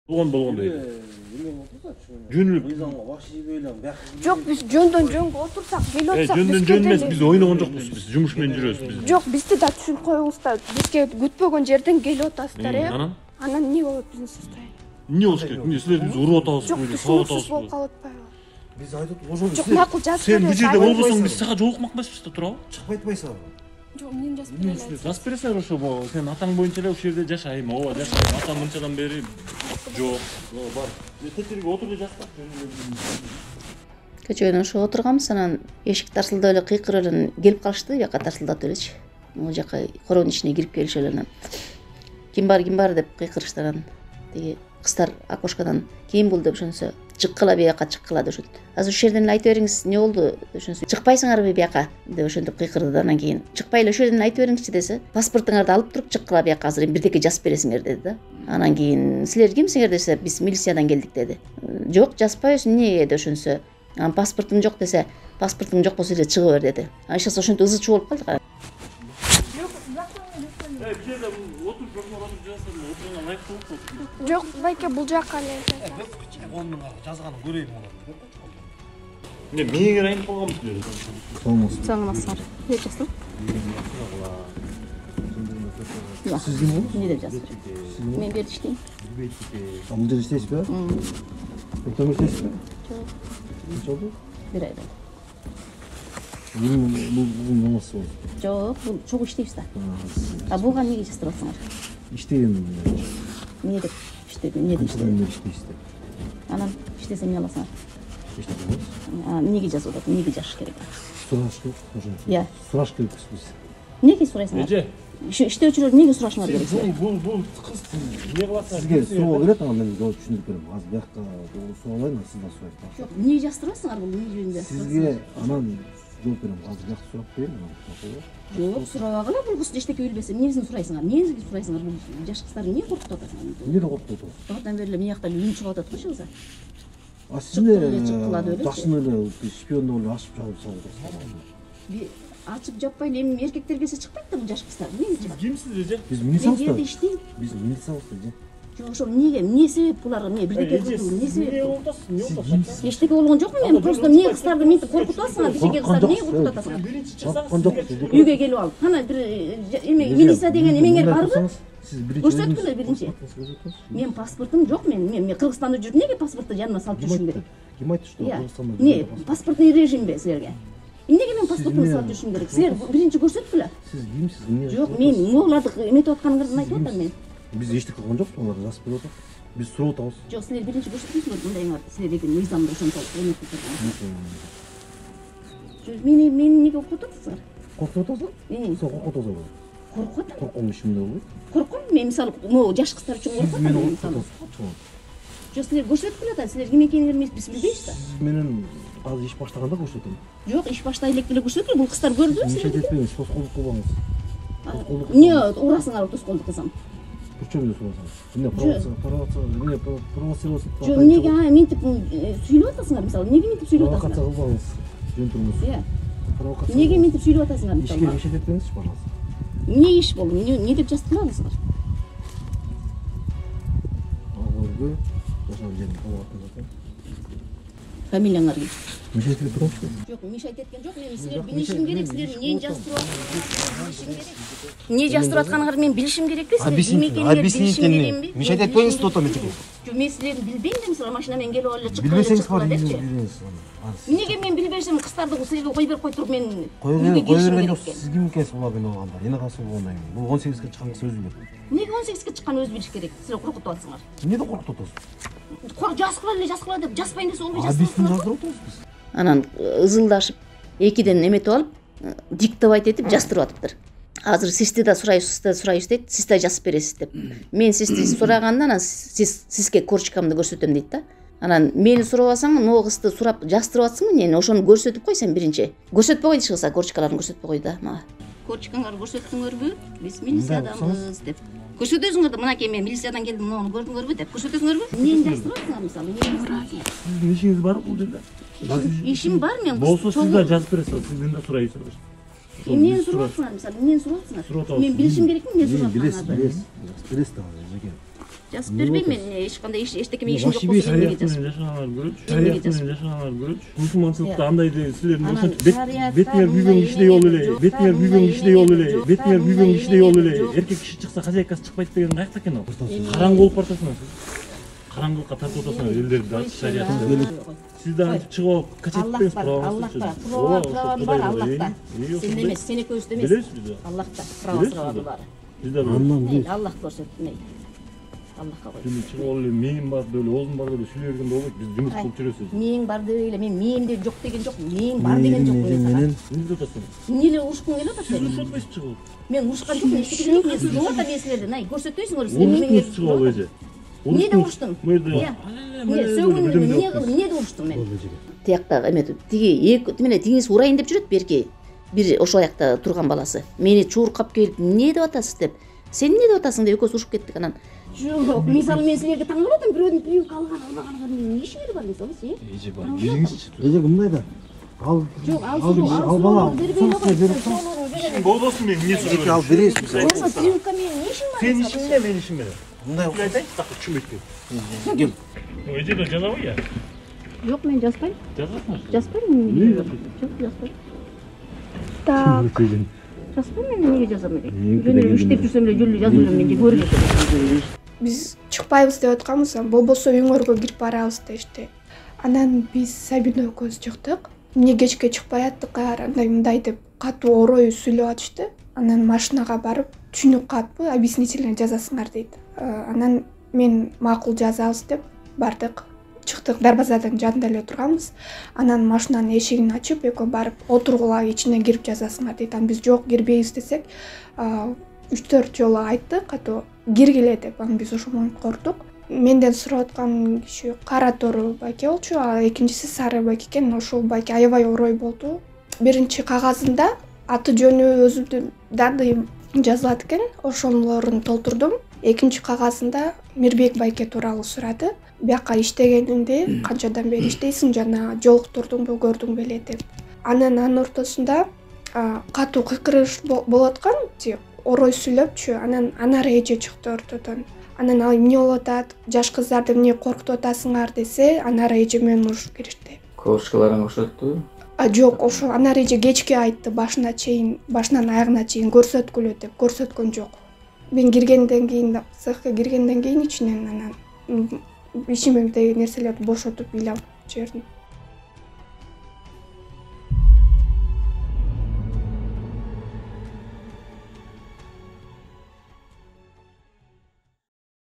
болгондой. Жөнүлүп. Жок, биз жөндөн-жөнгө отурсак, келип атсак, Жөндөн эмес, биз ойногон жокпуз, биз жумуш менен жүрөбүз биз. Жок, бизди да түшүнүп коюңуз да. Бизге күтпөгөн жерден келип атасыздар, э? Анан эмне болот биздин состояние? Эмне болуш керек? Эмне силер бизди уруп атабызбы? Жок, түшүнүксүз болуп калып атпайбы? Биз айтып ошол Жок, макул жазып Сен бул жерде болбосоң биз сага жолукмакпайбыз да, туурабы? чыкпай атпайсыңарбы? Жок, мен жазып берем. Жазып бересиңер ошо, сен атаң боюнча эле ушул жерде жашайм, ооба жашайм. Атам мынчадан бери жок. Бар. Тетирге отуруп жазса. Көчөдөн ошо отурганбыз, анан эшик тарсылдап эле кыйкырып эле келип калышты, бияка тарсылдатып элечи. Могу жака коронун ичине кирип келишип эле анан ким бар деп кыйкырышты, анан тиги кыздар окошкадан ким бул деп ошонсо чыккыла бияка чыккыла дешет. Азыр ушул жерден айтып бериңиз, эмне болду деп ошонсо чыкпайсыңарбы бияка деп ошентип кыйкырды. Анан кийин чыкпай эле ушул жерден айтып бериңизчи десе, паспортуңарды алып туруп чыккыла бияка, азыр бирдеке жазып бересиңер деди да. Анан кийин силер кимсиңер десе, биз милициядан келдик деди. Жок, жазбайбыз, эмнеге деп ошонсо. Анан паспортуң жок десе, паспортуң жок болсо эле чыгып бер деди. Аны сейчас ошентип ызычуу болуп калдык. Жок, байке бул жакка эле. Онун жазганын көрөйүн болот. Эмне мээңер айнып калганбыз деле. Саңмасыңар. Деп жаздым. Сиз ким болуңуз? Эмне деп жаздым? Мен бер иштейм. Бул жерде иштейсизби? Өтөм иштейсизби? Жок. Канча болду? Бир айдан. Бул намаз болду. Жок, бул чогуу иштейбиз да. А буга эмнеге жаздырып атсыңар? Иштеген. Эмне деп иштеди, эмне деп Канчадан иштеди? бери иштейсизби? Анан иштесе эмне аласыңар? Иштебейсиз? Эмнеге жазып атат? Эмнеге жазыш керек? Сураш керек, ошо. Иә. Сураш керекпиз биз. Эмнеге сурайсыңар? Эже, Иштөөчүлөр эмнеге сурашыңар керек? бул кыз эмне кыласыңар? Сизге суроо келет, анан мен жооп түшүндүрүп берем. Азыр биякта суроолайын, сиздан сурайт. Жок, эмне жаздырасыңар бул эмне жөнүндө? Сизге анан жооп берем. Азыр биякта сурап берейин, анан. Жок, сурабагыла, бул кыз эчтеке билбесе, эмнесин сурайсыңар? Эмнеге сурайсыңар? Бул жаш кыздарды эмне коркутуп атасыңар? Эмне деп коруп атасыз? Багдан бери эле биякта үн чыгып атат го чыгса. А силер чыккылады эле. жакшы эле шпиондук эле ашып чыгып салып атасыздар. Ачып жаппай эле эми эркектер келсе чыкпайт да бул жаш кыздар. Эмнеге чыгат? Кимсиз эже? Биз Мен жерде милициябызда. иштейм. Биз милициябызда же. Жок, ошо эмне себеп буларга эмне бирдеке кылды? Эмне себеп? Эчтеке болгон жокмун мен. Просто эмне кыздарды мынтип коркутуп атасыңар? Бирдеке кыздарды эмнеге коркутуп атасыңар? Корккон жокпуз. Үйгө келип алып, кана бир эме милиция деген эмеңер барбы? Сиз биринчи Көрсөткүлө биринчи. Мен паспортум жок, мен Кыргызстанда жүрүп эмнеге паспортты жаныма салып жүрүшүм керек? Ким айтты, что Иә. Кыргызстанда Не, паспортный режимбе силерге? Эмнеге мен паспортумду салып жүрүшүм керек? Силер биринчи көрсөткүлө. Сиз кимсиз? Эмне? Жок, мен моуларды эметип атканыңарды айтып атам мен. Биз эчтеке кылган жокпуз, алар жазып берип атат. Биз сурап атабыз. Жок, силер биринчи көрсөттүңүздөр мындайыңарды. Силер эки мыйзамды ошентип эметип турганыңарды. Мени эмнеге коркутуп атасыңар? Коркутуп атасың? Сен коркутуп атасың. Коркуп атам. Корккон ишимде болбойт. Корком, мен мисалы могу жаш кыздар үчүн коркуп Мени атам. коркутуп атасың. Жок, силер көрсөткүлө да, силер ким экениңерди биз билбейбиз да. Сиз менен азыр иш баштаганда көрсөтөм. Жок, иш баштай элек эле көрсөткүлө, бул кыздар көрдүбү Мишет силерди? этпеңиз, тоскоолдук кылбаңыз. Эмне урасыңар тоскоолдук кылсам? Причем сурасаң? Эмне провоцировать Жок, эмнеге мынтип сүйлөп атасыңар мисалы? Эмнеге мынтип сүйлөп провокация атасыңар? кылбаңыз. Жөн турмуз. Иә. Провокация. Эмнеге мынтип сүйлөп атасыңар Ишке мисалы? мишет этпеңизчи, пожалуйста. Эмне иш болду? Эмне деп жаздырбадыңыздар? Алгы жашаган жерин калып атат. Фамилияңар ким? Мишет этип турмушпу? Жок, мишайт эткен жок. Мен силер билишим керек, силер эмнени жаздырып атасыңар? Эмне жаздырып атканыңарды мен билишим керекпи? Силер ким экениңерди билишим керекпи? Мишет этпеңиз то этеке. Жок, мен силерди билбейм да, мисалы машина менен келип эле чыккыла Билбесеңиз бар, депчи. билбеңиз. Эмнеге мен билбесем кыздарды силерге кой берип кой туруп мен Кой үйгө киришим берген керек жок. экен. Сиз ким экенсиз була мен алганда? Эне касы болгондон кийин. Бул 18-ге чыккан кыз өзү билет. Эмнеге 18-ге чыккан өзү билиш керек? Силер коркутуп атсыңар. Эмнеде коркутуп атасыз? Жазгыла деп жазбайын десе болбой А биз жазсаңар. жаздырып атабыз биз. Анан ызылдашып экиден эметип алып диктовать этип жаздырып атыптыр. Азыр сизди да сурайбыз дейт, сиз да жазып бересиз деп. Мен сизди сураганда анан сизге корочкамды көрсөтөм дейт да. Анан мени сурабасаң, могу кызды сурап жаздырып атсыңбы, эмне ошону көрсөтүп кой сен биринчи. Көрсөтпөй кой чыгса, корочкаларын көрсөтпөй кой да мага. Корочкаңарды көрсөттүңөрбү? Биз милициядамыз деп. Көрсөтөсүңөр да, мынакей мен милициядан келдим, муну көрдүңөрбү деп. Көрсөтөсүңөрбү? Эмнени жаздырып атсыңар мисалы? Эмнени жаздырып атсыңар? Сиздин ишиңиз бар бул жерде. Ишим бар мен. Болсо сиз да жазып бересиз, сизден да сурайсыздар. Эмнени сурап атсыңар мисалы? Эмнени сурап атсыңар? Мен билишим керекми, эмне сурап атсыңар? Билесиз да, эже. жазып бербейм мен эч кандай эчтеке ишим жок Вахшибий болсо эмнеге Шариат менен жазып жашаганыңар көрөчү. Эмнеге Шариат менен жазып? жашаганыңар көрөчү. Мусулманчылыкта андай силердин Анан ошентип шариатта бетиңер күйгөн мындай кишидей болуп эле, эмеге, бетиңер жокта күйгөн мындай кишидей болуп эле, эмеге, бетиңер жокта күйгөн кишидей болуп эле, мындай эркек киши чыкса хозяйкасы чыкпайт деген каяктан экен ал? Караңгы болуп баратасыңар сиз. Караңгылыкка тартып атасыңар элдерди да шариатында. Сиз да антип чыгып алып качать Аллах этпеңиз бар, Аллах бар. праваңызды. Правам бар Аллахта. Сен эмес, сен экөөбүздө эмес. Билесиз биз да. Аллахта права Билесиз сураганды да. бар. Биз да Андан Мейли Аллах көрсөтмөйт. Аллахка кой. Şimdi çıkıp öyle miyim var böyle oğlum var böyle söylüyorken de olur biz cümle tutup çürüyorsunuz. Мээң бар деп эле, мен мээң деп жок деген жок, мээң бар деген жок мен сага. менен Ne tutasın? Эмне эле урушкуң келип атат Siz сен? uşatmayız çıkıp. Мен урушкан жокмун, эчтеке жок, мен сизге атам мен силерден, ай көрсөтпөйсүңөр силер Uruştunuz çıkıp al öyle. Эмне деп уруштум? Bu yerde Я. Эмне сөгүндүм, эмне кылдым, эмне деп уруштум мен? Тияктагы эме тиги эки менен тигиңиз урайын деп жүрөт берки. Бир ошол аякта турган баласы. Мени чууркап келип, эмне деп атасыз деп. Сен эмне деп атасың деп экөөбүз урушуп кеттик анан. Жок, мисалы мен силерге таң калып атам, бирөөнүн плюнка алган, албаганга эмне ишиңер бар мисалы сен? İyice bak giriniz эже мындай да ал Жок, ал бала сосуна берип Şimdi bol olsun benim niye soruyorum? ал бересиз мисалы Болсо плюнка менин эмне ишим бар? Senin işin ne benim işim benim? мындай Bir ayda hiç takı çüm etmiyor. кел O Ece de canavar ya. Жок, мен жазбайм. Yazasın. Жазбайм. Niye yazıyorsun? Жок, жазбайм. Так, Жазбайм мен эмнеге жазам эле. Жөн иштеп жүрсөм эле жөн эле жазып жүрөм мен же көрүп жатам. биз чыкпайбыз деп атканбыз, болбосо үйүңөргө кирип барабыз дешти. Анан биз Сабина экөөбүз чыктык. Эмне кечке чыкпай аттыкар, андай мындай деп катуу орой сүйлөп атышты. Анан машинага барып, түшүнүк катпы, объяснительный жазасыңар дейт. Анан мен макул жазабыз деп бардык. Чыктык, дарбазадан жанында эле турганбыз. Анан машинанын эшигин ачып, экөө барып отургула ичине кирип жазасыңар дейт. Анан биз жок, кирбейбиз десек, 3-4 жолу айтты, катуу киргиле деп. Анан биз ошондон корктук. Менден сурап аткан киши кара тору байке болчу, а экинчиси сары байке экен. Ошол байке аябай орой болду. Биринчи кагазында аты жөнү өзүмдүн данныйым жазылат экен, ошолорун толтурдум. Экинчи кагазында Мирбек байке тууралуу сурады. Бияка иштегениңди, канчадан бери иштейсиң, жана жолуктурдуңбу, көрдүң беле деп. Анын ортосунда катуу кыйкырыш болуп аткан, орой сүйлөпчү. Анан анар эже чыкты ортодон. Анан ал эмне болуп атат, жаш кыздарды эмне коркутуп атасыңар десе, анар эже менен урушуп киришти. Коушкаларың окшотту? Жок, ошо анар эже кечке айтты, башынан аягына чейин көрсөткүлө деп, көрсөткөн жок. Мен киргенден кийин, цехке киргенден кийин ичинен анан ишимдеги нерселерди бошотуп ыйлап жибердим.